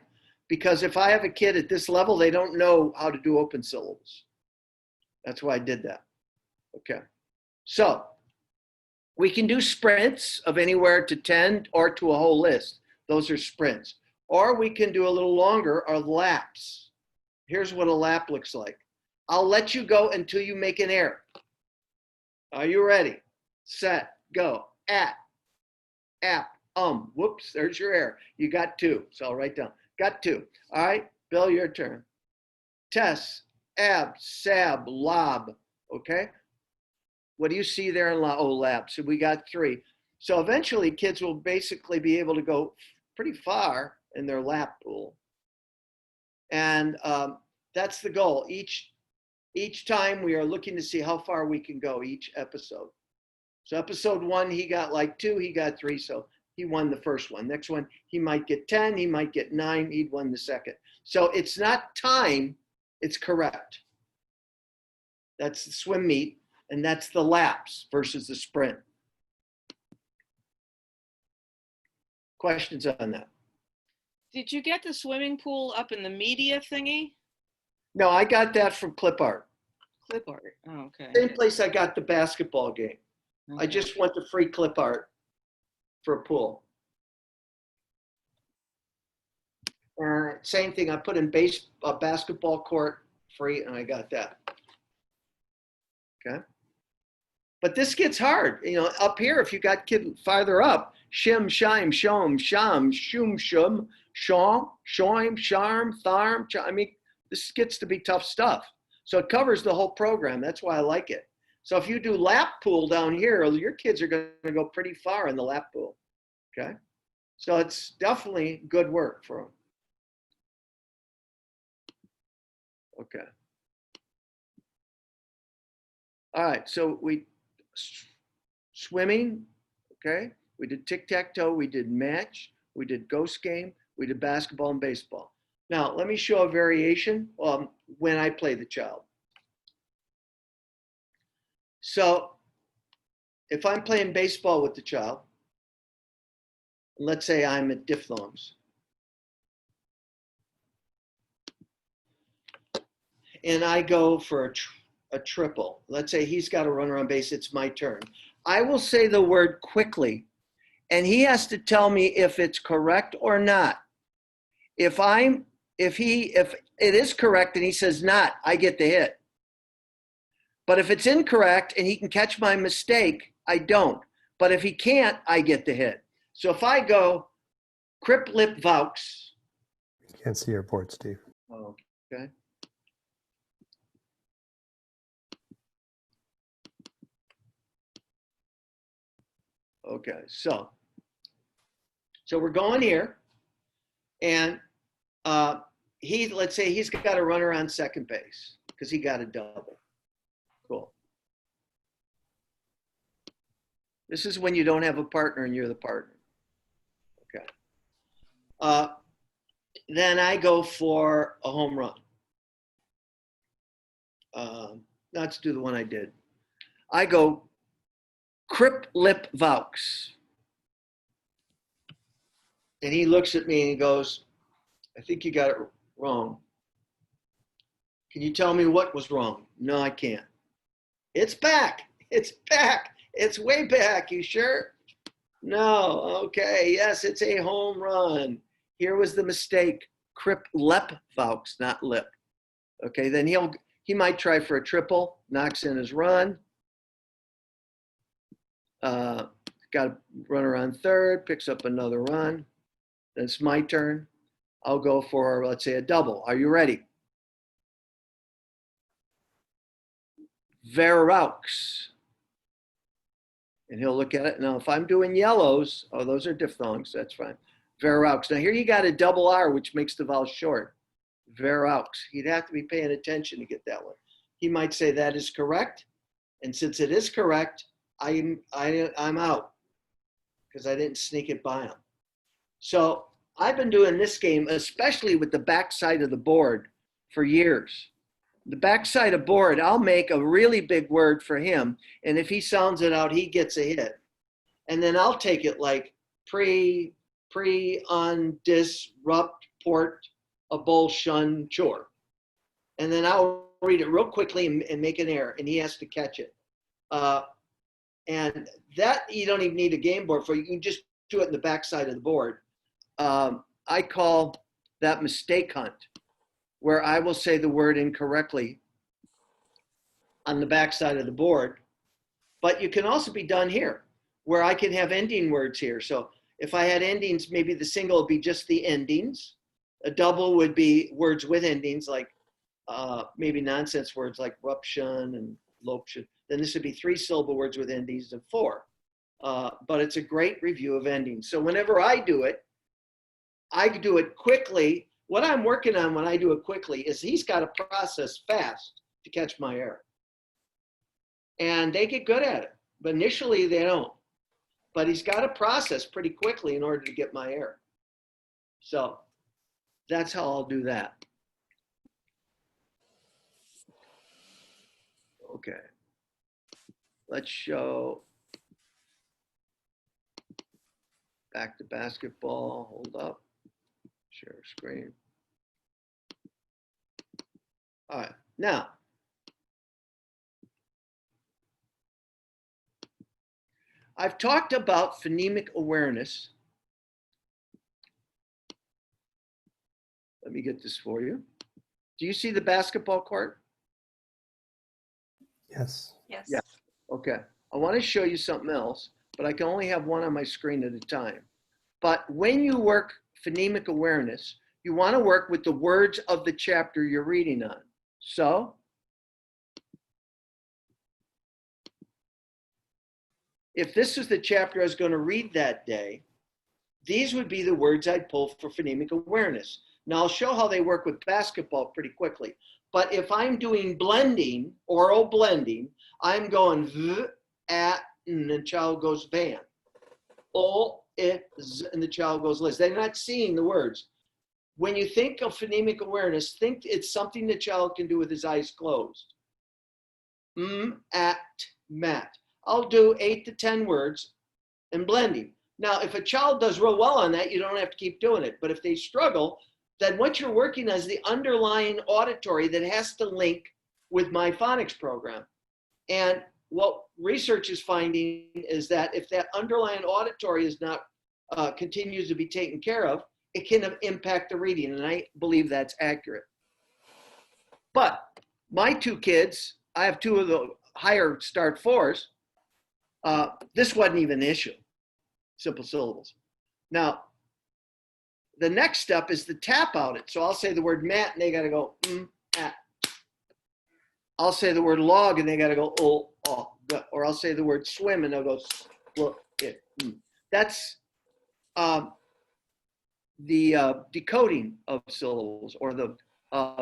because if I have a kid at this level, they don't know how to do open syllables. That's why I did that. Okay. So we can do sprints of anywhere to 10 or to a whole list. Those are sprints. Or we can do a little longer, or laps. Here's what a lap looks like. I'll let you go until you make an error. Are you ready? Set, go. At, app, whoops, there's your error. You got 2, so I'll write down. Got 2. All right, Bill, your turn. Tess, ab, sab, lob, okay? What do you see there in lab? So we got 3. So eventually kids will basically be able to go pretty far in their lap pool. And that's the goal. Each time we are looking to see how far we can go each episode. So episode 1, he got like 2, he got 3, so he won the first one. Next one, he might get 10, he might get 9, he'd won the second. So it's not time, it's correct. That's the swim meet, and that's the laps versus the sprint. Questions on that? Did you get the swimming pool up in the media thingy? No, I got that from clip art. Clip art. Oh, okay. Same place I got the basketball game. I Okay. just went to free clip art for a pool. Same thing, I put in basketball court free, and I got that. Okay. But this gets hard. You know, up here, if you got kid farther up, shim, shime, shom, sham, shum, shum, shom, shoim, sharm, tharm. I mean, this gets to be tough stuff. So it covers the whole program. That's why I like it. So if you do lap pool down here, your kids are going to go pretty far in the lap pool. Okay. So it's definitely good work for them. Okay. All right. So we swimming. Okay. We did tic-tac-toe. We did match. We did ghost game. We did basketball and baseball. Now, let me show a variation when I play the child. So if I'm playing baseball with the child, let's say I'm at diphthongs. And I go for a triple. Let's say he's got a runner on base. It's my turn. I will say the word quickly, and he has to tell me if it's correct or not. If I'm if it is correct and he says not, I get the hit. But if it's incorrect and he can catch my mistake, I don't. But if he can't, I get the hit. So if I go crip lip vaux. Can't see your board, Steve. Oh, okay. Okay, so we're going here, and let's say he's got a runner on second base because he got a double. Cool. This is when you don't have a partner and you're the partner. Okay. Then I go for a home run. Let's do the one I did. I go crip lip vaux. And he looks at me and he goes, I think you got it wrong. Can you tell me what was wrong? No, I can't. It's back. It's back. It's way back. You sure? No. Okay. Yes, it's a home run. Here was the mistake. Crip lip vaux, not lip. Okay. Then he might try for a triple, knocks in his run. Got a runner on third, picks up another run. Then it's my turn. I'll go for, let's say, a double. Are you ready? Veraux. And he'll look at it. Now, if I'm doing yellows, oh, those are diphthongs. That's fine. Veraux. Now, here you got a double R, which makes the vowel short. Veraux. He'd have to be paying attention to get that one. He might say that is correct. And since it is correct, I'm out because I didn't sneak it by him. So I've been doing this game, especially with the backside of the board, for years. The backside of board, I'll make a really big word for him, and if he sounds it out, he gets a hit. And then I'll take it like undisrupt port abulsion chore. And then I'll read it real quickly and make an error, and he has to catch it. And that you don't even need a game board for. You can just do it in the backside of the board. I call that mistake hunt, where I will say the word incorrectly on the backside of the board. But you can also be done here, where I can have ending words here. So if I had endings, maybe the single would be just the endings. A double would be words with endings, like maybe nonsense words like ruption and loption. Then this would be 3-syllable words with endings of 4. But it's a great review of endings. So whenever I do it quickly. What I'm working on when I do it quickly is he's got to process fast to catch my error. And they get good at it, but initially they don't. But he's got to process pretty quickly in order to get my error. So that's how I'll do that. Okay. Let's show back to basketball. Hold up. Share screen. All right. Now, I've talked about phonemic awareness. Let me get this for you. Do you see the basketball court? Yes. Yes. Yeah. Okay. I want to show you something else, but I can only have one on my screen at a time. But when you work phonemic awareness, you want to work with the words of the chapter you're reading on. So, if this is the chapter I was going to read that day, these would be the words I'd pull for phonemic awareness. Now, I'll show how they work with basketball pretty quickly. But if I'm doing blending, oral blending, I'm going v, at, and the child goes van. O, it, z, and the child goes liz. They're not seeing the words. When you think of phonemic awareness, think it's something the child can do with his eyes closed. At, mat. I'll do 8 to 10 words and blending. Now, if a child does real well on that, you don't have to keep doing it. But if they struggle, then what you're working on is the underlying auditory that has to link with my phonics program. And what research is finding is that if that underlying auditory is not continues to be taken care of, it can impact the reading, and I believe that's accurate. But my two kids, I have two of the higher start fours. This wasn't even an issue, simple syllables. Now, the next step is to tap out it. So I'll say the word mat, and they got to go, at. I'll say the word log, and they got to go, oh, or I'll say the word swim, and they'll go, look, it. That's the decoding of syllables, or the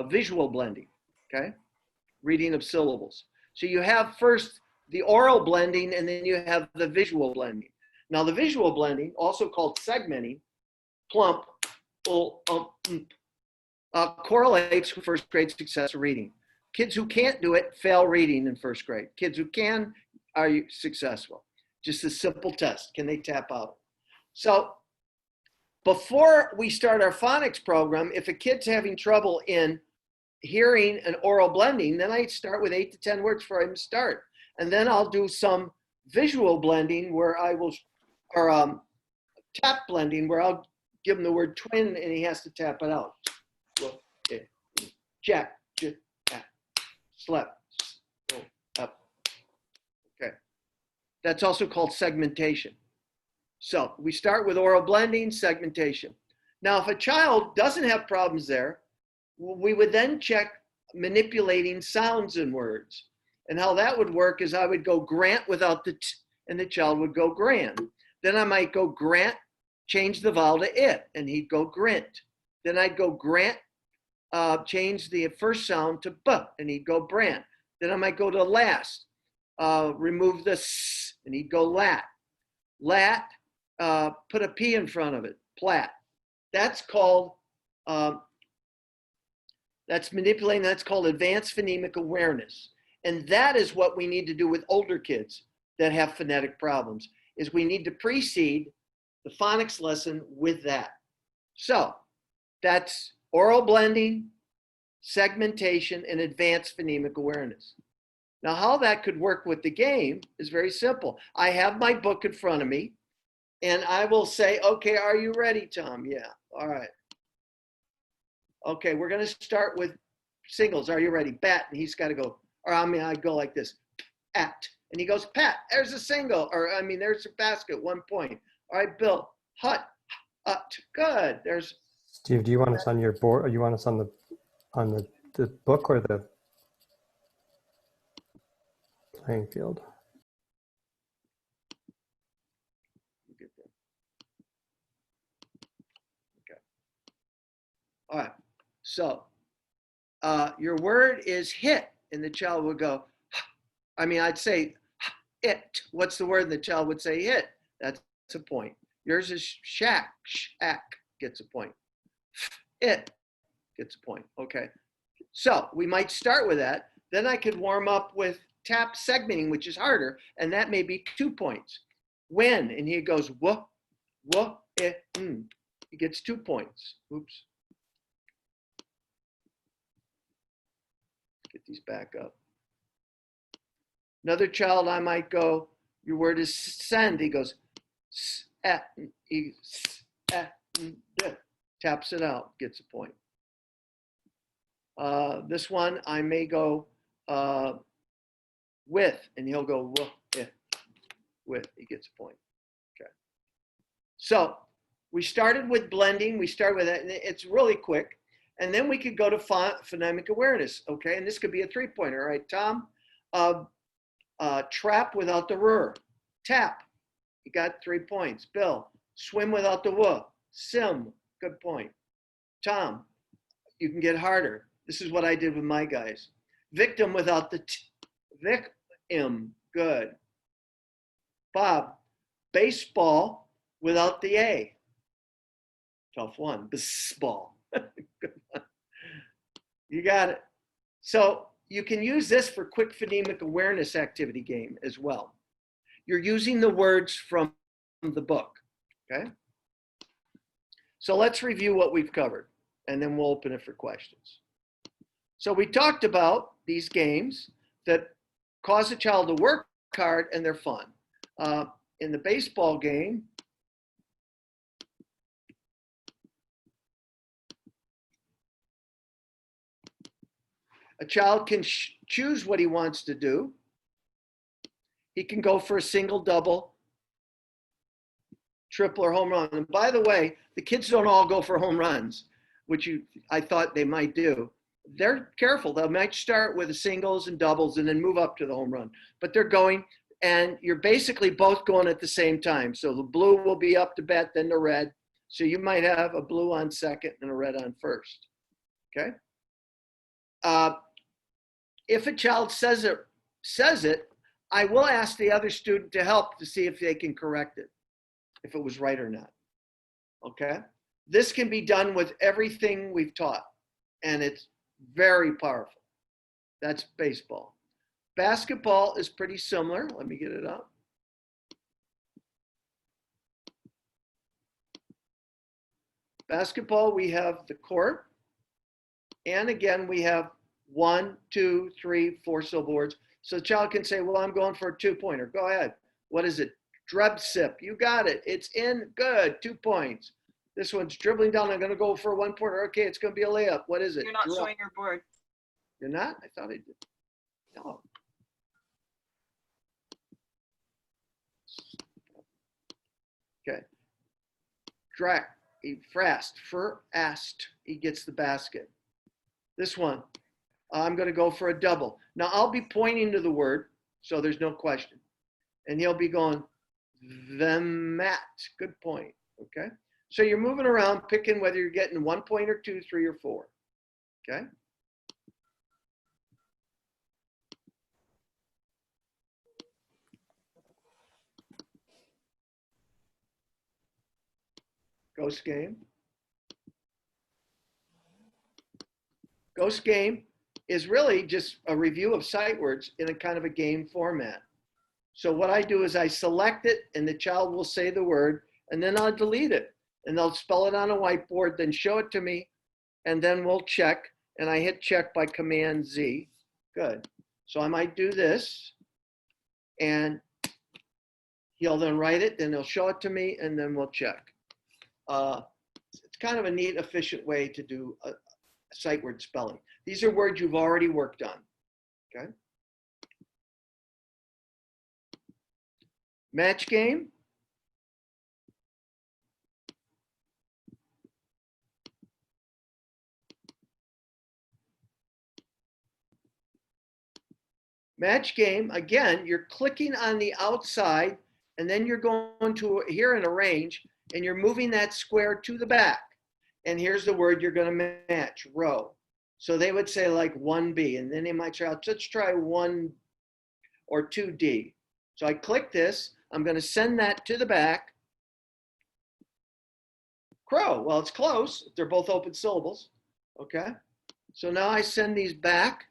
visual blending, okay? Reading of syllables. So you have first the oral blending, and then you have the visual blending. Now the visual blending, also called segmenting, plump, correlates with first grade success of reading. Kids who can't do it fail reading in first grade. Kids who can are successful. Just a simple test. Can they tap out? So before we start our phonics program, if a kid's having trouble in hearing an oral blending, then I start with 8 to 10 words for him to start. And then I'll do some visual blending where I will, or tap blending where I'll give him the word twin and he has to tap it out. Jack, slept, up. Okay. That's also called segmentation. So we start with oral blending, segmentation. Now, if a child doesn't have problems there, we would then check manipulating sounds in words. And how that would work is I would go grant without the t, and the child would go grand. Then I might go grant, change the vowel to it, and he'd go grint. Then I'd go grant, change the first sound to b, and he'd go brant. Then I might go to last, remove the s, and he'd go lat. Lat, put a p in front of it, plat. That's called, that's manipulating, that's called advanced phonemic awareness. And that is what we need to do with older kids that have phonetic problems, is we need to precede the phonics lesson with that. So that's oral blending, segmentation, and advanced phonemic awareness. Now, how that could work with the game is very simple. I have my book in front of me, and I will say, okay, are you ready, Tom? Yeah, all right. Okay, we're gonna start with singles. Are you ready? Bat, and he's gotta go, or I mean, I go like this, at, and he goes, pat, there's a single, or I mean, there's a basket, 1 point. All right, Bill, hut, good, there's. Steve, do you want us on your board, or you want us on the book or the playing field? Okay. All right, so your word is hit, and the child would go, I mean, I'd say it. What's the word? And the child would say hit. That's a point. Yours is shack, gets a point. It gets a point. Okay. So we might start with that. Then I could warm up with tap segmenting, which is harder, and that may be 2 points. When, and he goes, wah, he gets 2 points. Oops. Get these back up. Another child, I might go, your word is send. He goes, taps it out, gets a point. This one, I may go with, and he'll go with, he gets a point. Okay. So we started with blending. We started with that, and it's really quick. And then we could go to phonemic awareness, okay? And this could be a 3-pointer, all right, Tom? Trap without the r. Tap, you got 3 points. Bill, swim without the w. Sim, good point. Tom, you can get harder. This is what I did with my guys. Victim without the t. Victim, good. Bob, baseball without the a. Tough one. Baseball. Good one. You got it. So you can use this for quick phonemic awareness activity game as well. You're using the words from the book, okay? So let's review what we've covered, and then we'll open it for questions. So we talked about these games that cause a child to work hard and they're fun. In the baseball game, A child can choose what he wants to do. He can go for a single, double, triple, or home run. And by the way, the kids don't all go for home runs, which I thought they might do. They're careful. They might start with the singles and doubles and then move up to the home run. But they're going, and you're basically both going at the same time. So the blue will be up to bat, then the red. So you might have a blue on second and a red on first. Okay? If a child says it, I will ask the other student to help to see if they can correct it, if it was right or not. Okay? This can be done with everything we've taught, and it's very powerful. That's baseball. Basketball is pretty similar. Let me get it up. Basketball, we have the court, and again, we have 1, 2, 3, 4 syllable words. So the child can say, well, I'm going for a 2-pointer. Go ahead. What is it? Dreb sip. You got it. It's in. Good. 2 points. This one's dribbling down. I'm going to go for a 1-pointer. Okay, it's going to be a layup. What is it? You're not Drop. showing your board. You're not? I thought I did. No. Okay. Drac. He frast. Asked. He gets the basket. This one. I'm going to go for a double. Now, I'll be pointing to the word, so there's no question. And he'll be going, them at. Good point. Okay? So you're moving around, picking whether you're getting 1 point or 2, 3, or 4. Okay? Ghost game. Ghost game is really just a review of sight words in a kind of a game format. So what I do is I select it and the child will say the word and then I'll delete it and they'll spell it on a whiteboard, then show it to me and then we'll check, and I hit check by Command Z. Good. So I might do this and he'll then write it, then he'll show it to me and then we'll check. It's kind of a neat, efficient way to do a sight word spelling. These are words you've already worked on, okay? Match game. Match game, again, you're clicking on the outside and then you're going to here in arrange and you're moving that square to the back. And here's the word you're going to match, row. So they would say like 1B, and then they might try, let's try 1 or 2D. So I click this, I'm going to send that to the back. Crow, well, it's close. They're both open syllables, okay? So now I send these back.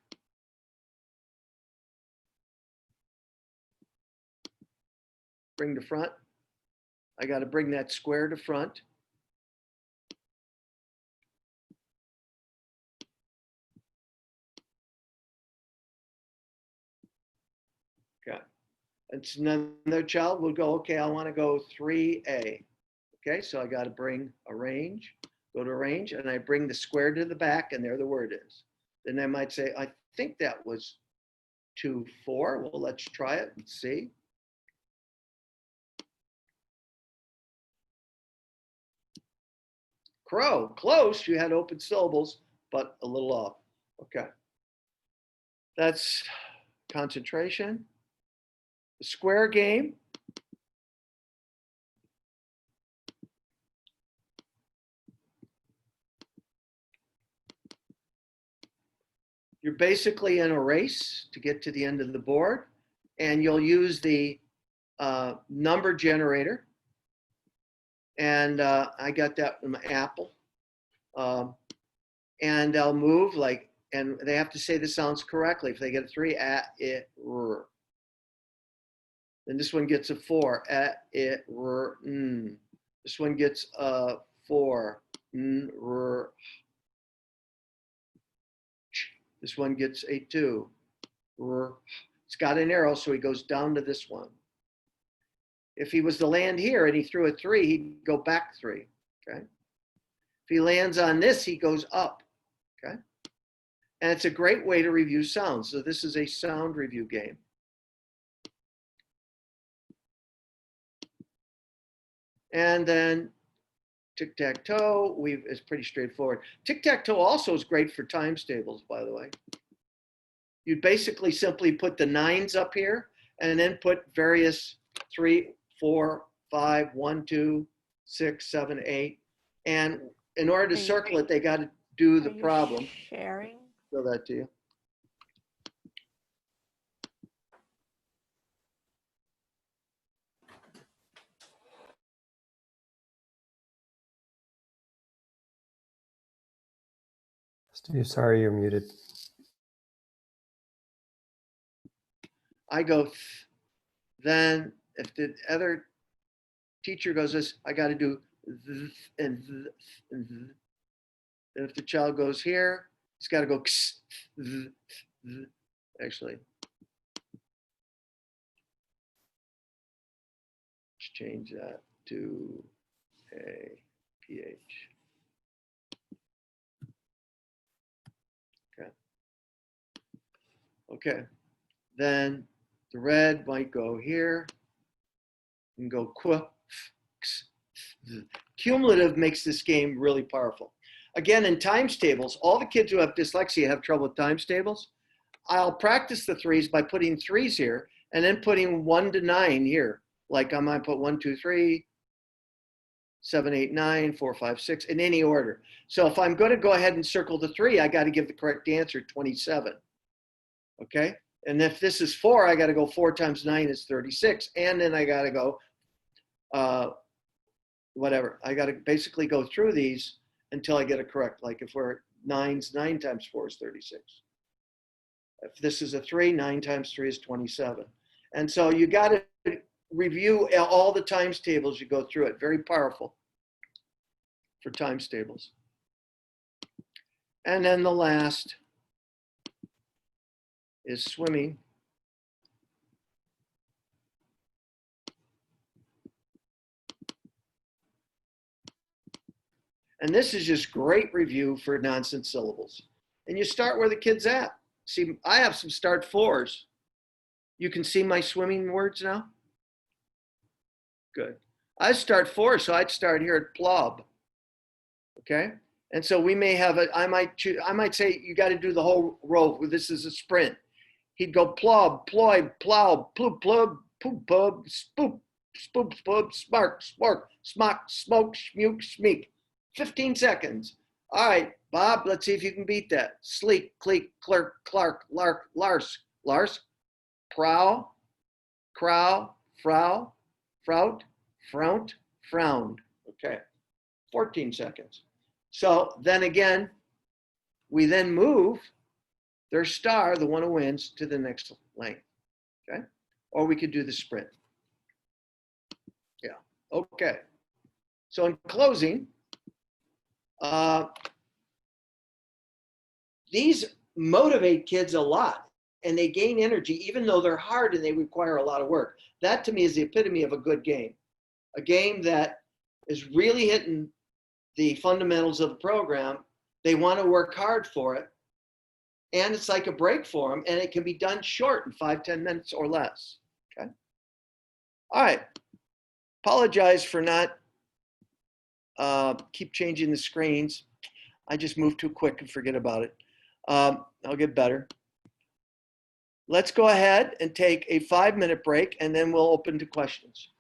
Bring to front. I got to bring that square to front. Okay. It's another child will go, okay, I want to go 3A. Okay, so I got to bring arrange, go to arrange, and I bring the square to the back, and there the word is. Then I might say, I think that was 2, 4. Well, let's try it and see. Crow, close. You had open syllables, but a little off. Okay. That's concentration. The square game. You're basically in a race to get to the end of the board, and you'll use the number generator. And I got that from Apple. And they'll move like, and they have to say the sounds correctly. If they get a 3, it, r. Then this one gets a 4, it, r, n. This one gets a 4, n, r. This one gets a 2, r. It's got an arrow, so he goes down to this one. If he was to land here and he threw a 3, he'd go back 3, okay? If he lands on this, he goes up, okay? And it's a great way to review sounds. So this is a sound review game. And then tic-tac-toe, it's pretty straightforward. Tic-tac-toe also is great for times tables, by the way. You basically simply put the 9s up here and then put various 3, 4, 5, 1, 2, 6, 7, 8. And in order to circle it, they got to do the problem. Sharing? Show that to you. Steve, sorry, you're muted. I go, then if the other teacher goes this, I got to do th and th and th. And if the child goes here, he's got to go ks, th, th. Actually, let's change that to a PH. Okay. Okay. Then the red might go here and go qu. Cumulative makes this game really powerful. Again, in times tables, all the kids who have dyslexia have trouble with times tables. I'll practice the 3s by putting 3s here and then putting 1 to 9 here. Like I might put 1, 2, 3, 7, 8, 9, 4, 5, 6 in any order. So if I'm going to go ahead and circle the 3, I got to give the correct answer, 27. Okay? And if this is 4, I got to go 4 times 9 is 36. And then I got to go, whatever. I got to basically go through these until I get it correct. Like if we're 9s, 9 times 4 is 36. If this is a 3, 9 times 3 is 27. And so you got to review all the times tables you go through it. Very powerful for times tables. And then the last is swimming. And this is just great review for nonsense syllables. And you start where the kid's at. See, I have some start 4s. You can see my swimming words now? Good. I start 4, so I'd start here at plob. Okay? And so we may have I might say you got to do the whole row. This is a sprint. He'd go plob, ploy, plow, plub, plub, poop, pub, spoop, spoop, spub, smark, spork, smock, smoke, schmuke, schmeek. 15 seconds. All right, Bob, let's see if you can beat that. Sleek, cleek, clerk, clark, lark, Lars, prow, crow, frow, frout, frount, frowned. Okay, 14 seconds. So then again, we then move their star, the one who wins, to the next lane. Okay, or we could do the sprint. Yeah, okay. So in closing, these motivate kids a lot and they gain energy even though they're hard and they require a lot of work. That to me is the epitome of a good game. A game that is really hitting the fundamentals of the program. They want to work hard for it. And it's like a break for them and it can be done short in 5-10 minutes or less. Okay. All right. Apologize for not keep changing the screens. I just moved too quick and forget about it. I'll get better. Let's go ahead and take a 5-minute break and then we'll open to questions.